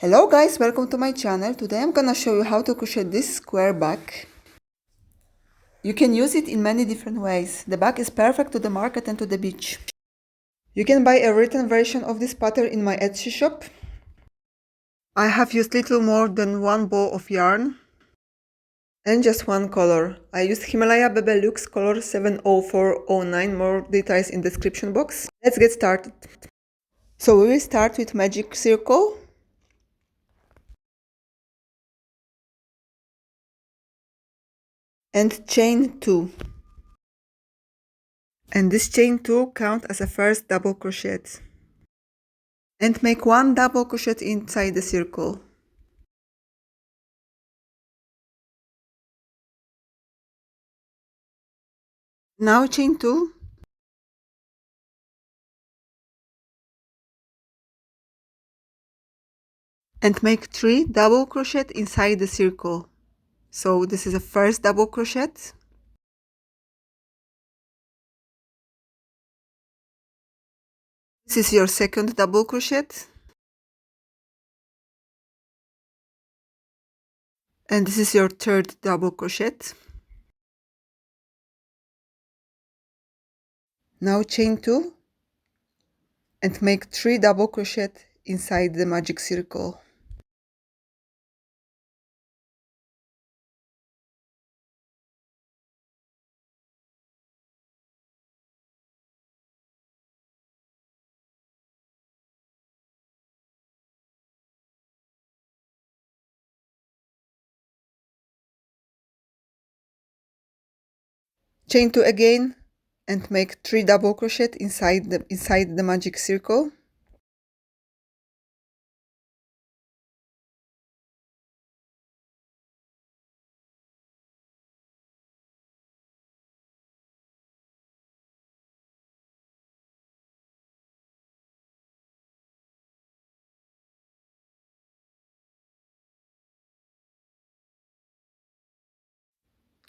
Hello guys, welcome to my channel. Today I'm gonna show you how to crochet this square bag. You can use it in many different ways. The bag is perfect to the market and to the beach. You can buy a written version of this pattern in my Etsy shop. I have used little more than one ball of yarn and just one color. I used Himalaya Bebe Luxe color 70409. More details in description box. Let's get started. So we will start with magic circle. And chain 2. And this chain 2 count as a first double crochet. And make one double crochet inside the circle. Now chain 2. And make 3 double crochet inside the circle. So this is a first double crochet. This is your second double crochet. And this is your third double crochet. Now chain 2 and make 3 double crochet inside the magic circle. Chain 2 again and make 3 double crochet inside the magic circle.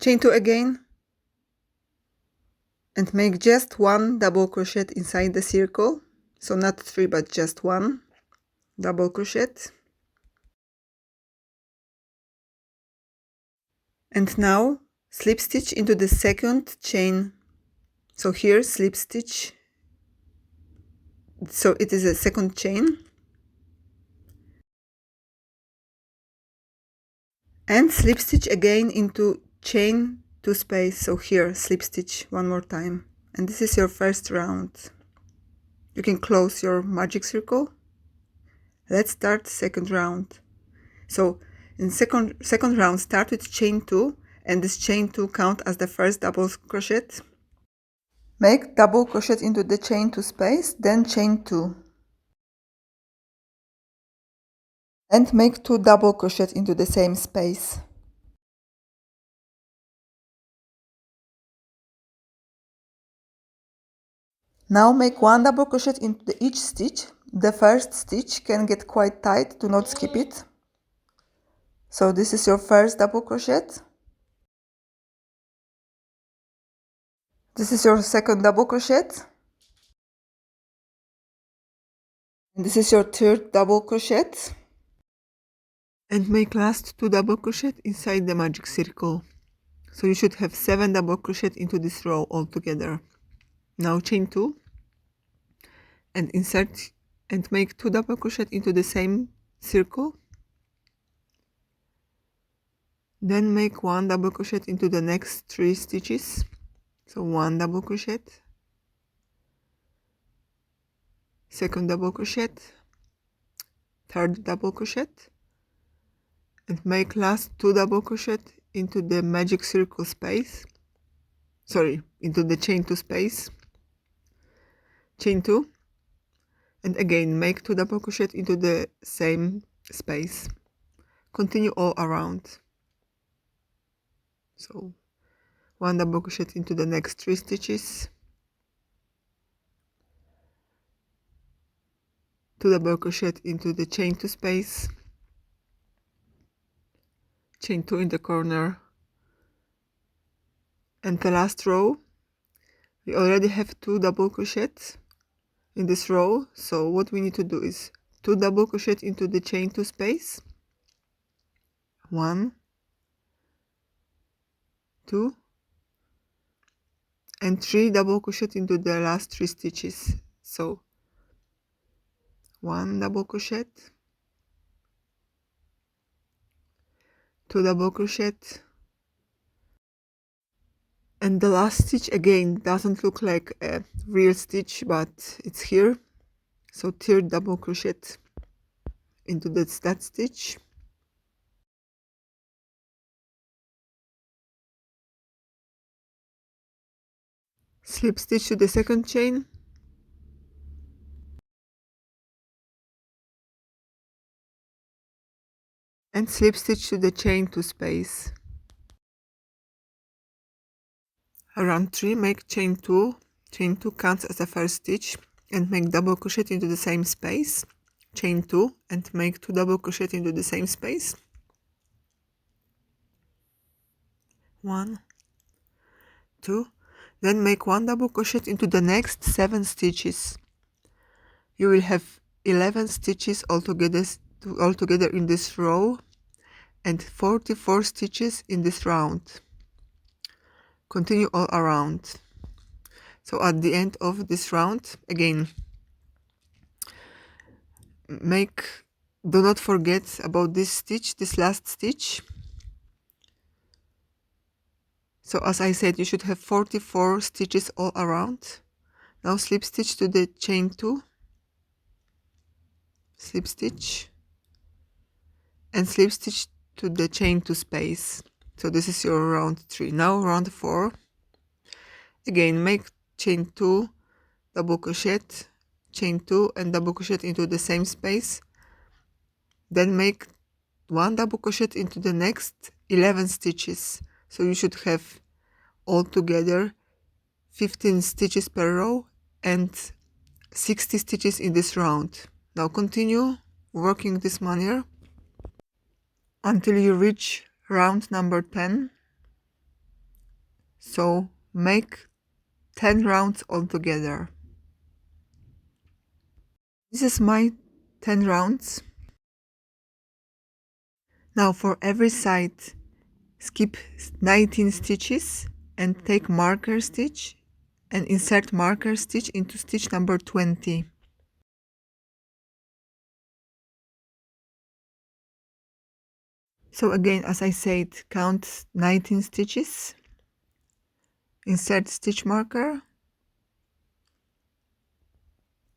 Chain 2 again and make just one double crochet inside the circle, so not 3 but just one double crochet. And now slip stitch into the second chain. So here slip stitch, so it is a second chain, and slip stitch again into chain 2 space. So here slip stitch one more time, and this is your first round. You can close your magic circle. Let's start second round. So in second round, start with chain 2, and this chain 2 count as the first double crochet. Make double crochet into the chain 2 space, then chain 2. And make 2 double crochet into the same space. Now make 1 double crochet into each stitch. The first stitch can get quite tight, do not skip it. So this is your first double crochet. This is your second double crochet. And this is your third double crochet. And make last 2 double crochet inside the magic circle. So you should have 7 double crochet into this row altogether. Now chain 2 and insert and make 2 double crochet into the same circle. Then make 1 double crochet into the next 3 stitches. So 1 double crochet, second double crochet, third double crochet, and make last 2 double crochet into the magic circle space. Sorry, into the chain 2 space. Chain 2, and again make 2 double crochet into the same space. Continue all around. So 1 double crochet into the next 3 stitches, 2 double crochet into the chain 2 space, chain 2 in the corner, and the last row we already have 2 double crochets in this row. So what we need to do is 2 double crochet into the chain 2 space, 1, 2, and 3 double crochet into the last 3 stitches. So 1 double crochet, 2 double crochet, and the last stitch again doesn't look like a real stitch, but it's here. So 3rd double crochet into that stitch, slip stitch to the 2nd chain, and slip stitch to the chain 2 space. Around 3, make chain 2 counts as a first stitch, and make double crochet into the same space, chain 2, and make 2 double crochet into the same space, 1, 2, then make 1 double crochet into the next 7 stitches. You will have 11 stitches altogether in this row and 44 stitches in this round. Continue all around. So at the end of this round, again, do not forget about this stitch, this last stitch. So as I said, you should have 44 stitches all around. Now slip stitch to the chain 2, slip stitch, and slip stitch to the chain 2 space. So this is your round 3. Now round 4. Again, make chain 2, double crochet, chain 2, and double crochet into the same space. Then make 1 double crochet into the next 11 stitches. So you should have altogether 15 stitches per row and 60 stitches in this round. Now continue working this manner until you reach round number 10. So make 10 rounds altogether. This is my 10 rounds. Now for every side, skip 19 stitches and take marker stitch and insert marker stitch into stitch number 20. So again, as I said, count 19 stitches, insert stitch marker,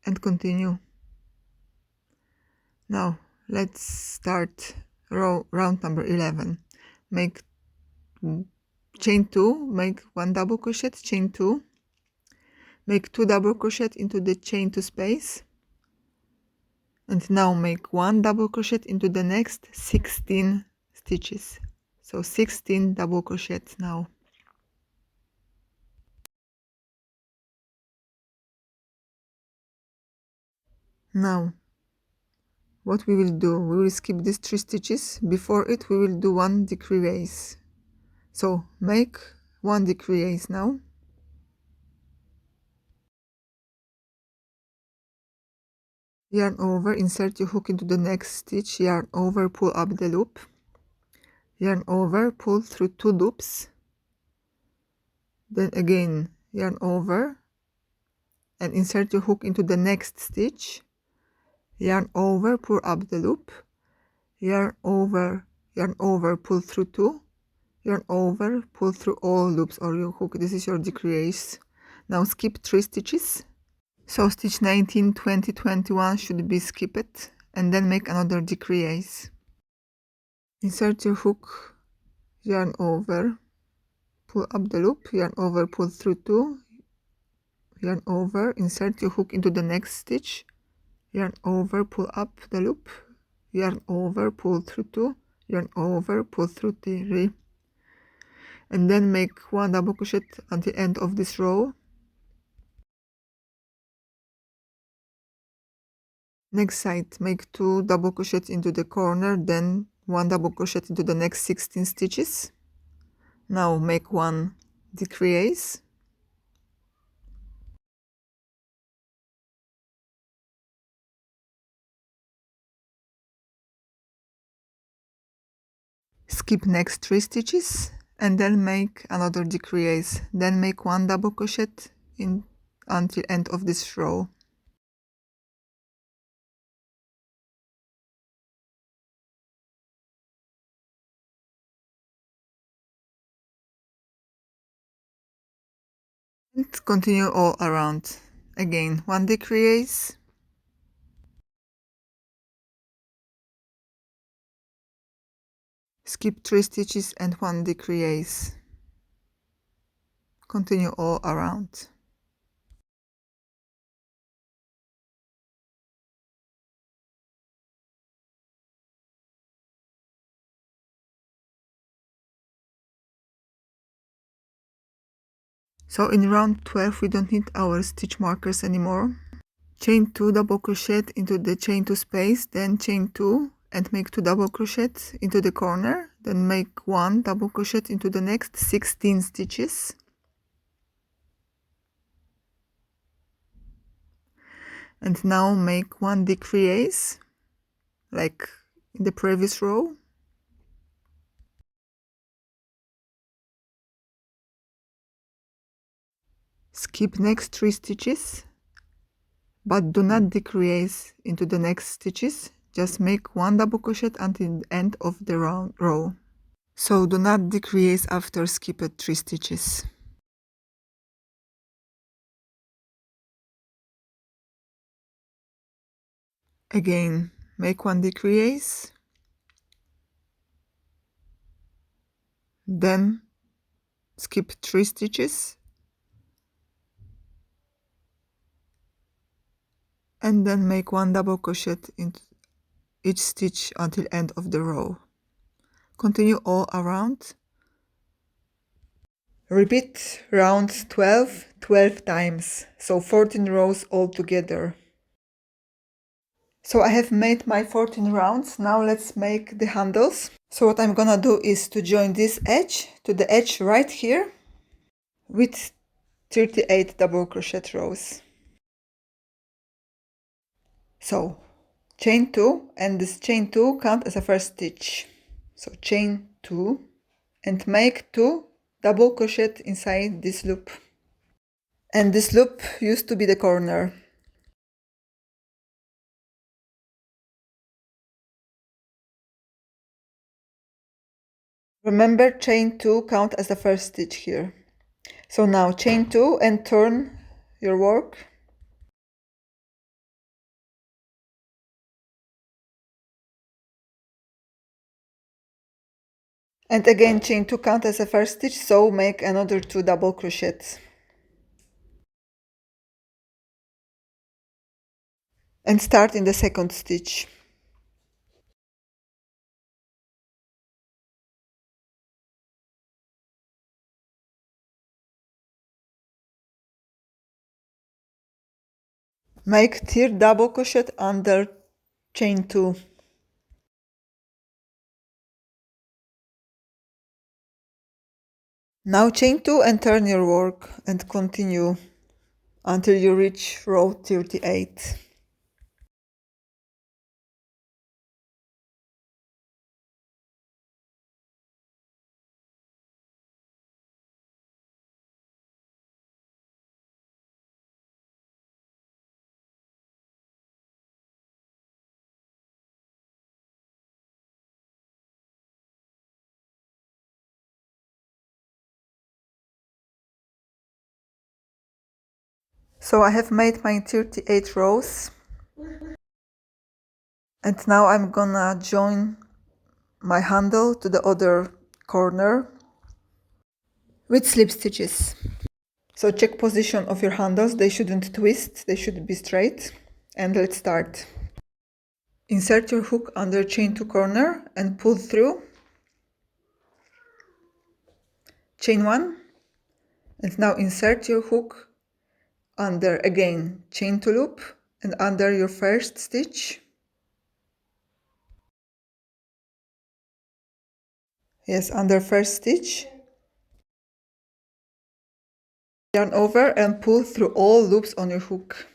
and continue. Now let's start round number 11. Make chain 2, make 1 double crochet, chain 2, make 2 double crochet into the chain 2 space, and now make 1 double crochet into the next 16 stitches. So 16 double crochets now. Now what we will do, we will skip these 3 stitches. Before it we will do 1 decrease. So make 1 decrease now, yarn over, insert your hook into the next stitch, yarn over, pull up the loop, yarn over, pull through 2 loops, then again yarn over and insert your hook into the next stitch, yarn over, pull up the loop, yarn over, pull through 2, yarn over, pull through all loops or your hook. This is your decrease. Now skip 3 stitches. So stitch 19, 20, 21 should be skipped, and then make another decrease. Insert your hook, yarn over, pull up the loop, yarn over, pull through 2, yarn over, insert your hook into the next stitch, yarn over, pull up the loop, yarn over, pull through 2, yarn over, pull through 3, and then make 1 double crochet at the end of this row. Next side, make 2 double crochet into the corner, then 1 double crochet into the next 16 stitches. Now make 1 decrease, skip next 3 stitches and then make another decrease, then make 1 double crochet in until end of this row. And continue all around. Again, 1 decrease, skip 3 stitches and 1 decrease. Continue all around. So in round 12 we don't need our stitch markers anymore. Chain 2 double crochet into the chain 2 space, then chain 2 and make 2 double crochets into the corner, then make 1 double crochet into the next 16 stitches. And now make 1 decrease like in the previous row. Skip next 3 stitches, but do not decrease into the next stitches, just make 1 double crochet until the end of the row. So do not decrease after skipped 3 stitches. Again, make 1 decrease, then skip 3 stitches, and then make 1 double crochet in each stitch until end of the row. Continue all around. Repeat round 12 times, so 14 rows all together. So I have made my 14 rounds. Now let's make the handles. So what I'm gonna do is to join this edge to the edge right here with 38 double crochet rows. So chain 2, and this chain 2 count as a first stitch. So chain 2 and make 2 double crochet inside this loop. And this loop used to be the corner. Remember, chain 2 count as the first stitch here. So now chain 2 and turn your work. And again chain 2 count as a first stitch, so make another 2 double crochets. And start in the second stitch. Make third double crochet under chain 2. Now chain 2 and turn your work and continue until you reach row 38. So I have made my 38 rows. And now I'm gonna join my handle to the other corner with slip stitches. So check position of your handles, they shouldn't twist, they should be straight. And let's start. Insert your hook under chain 2 corner and pull through. Chain 1. And now insert your hook under again chain 2 loop and under your first stitch. Yes, under first stitch. Yarn over and pull through all loops on your hook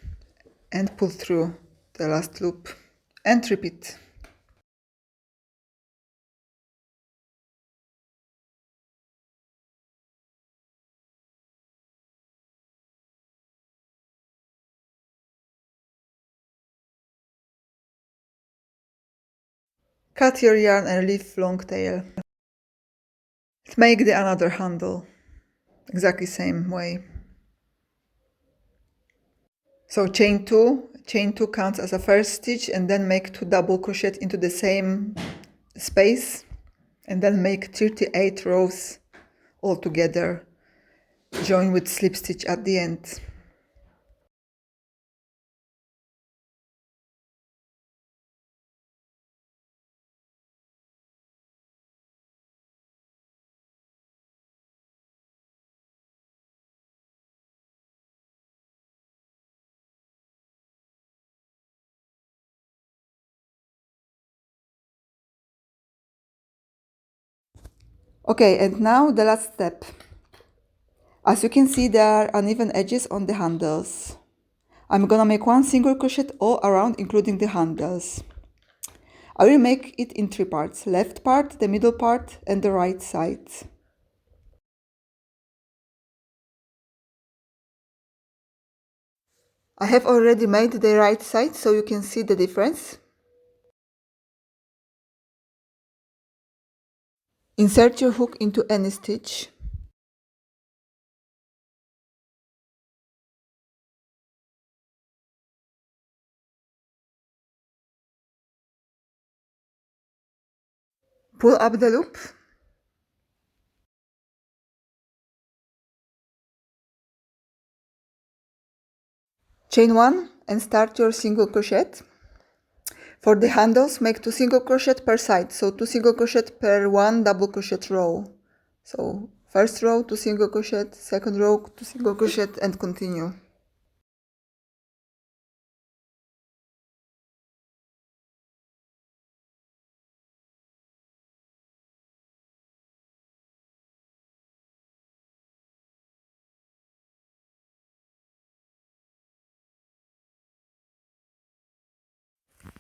and pull through the last loop and repeat. Cut your yarn and leave long tail. Make the another handle, exactly same way. So chain 2 counts as a first stitch, and then make 2 double crochet into the same space, and then make 38 rows all together. Join with slip stitch at the end. Okay, and now the last step. As you can see, there are uneven edges on the handles. I'm gonna make 1 single crochet all around, including the handles. I will make it in 3 parts: left part, the middle part, and the right side. I have already made the right side, so you can see the difference. Insert your hook into any stitch. Pull up the loop. Chain 1 and start your single crochet. For the handles, make 2 single crochet per side, so 2 single crochet per 1 double crochet row. So first row 2 single crochet, second row 2 single crochet, and continue.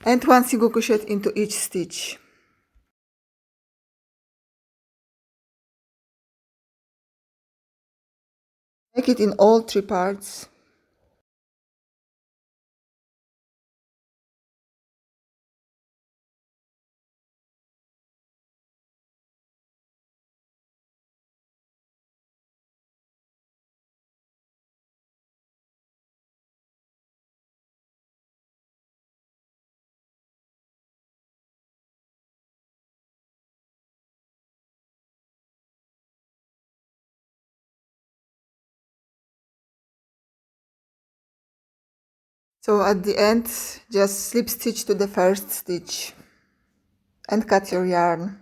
And 1 single crochet into each stitch. Make it in all 3 parts. So at the end, just slip stitch to the first stitch and cut your yarn.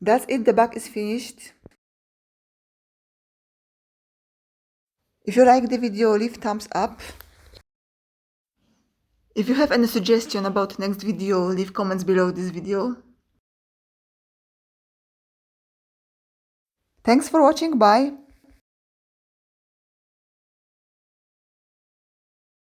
That's it, the back is finished. If you like the video, leave thumbs up. If you have any suggestion about next video, leave comments below this video. Thanks for watching, bye!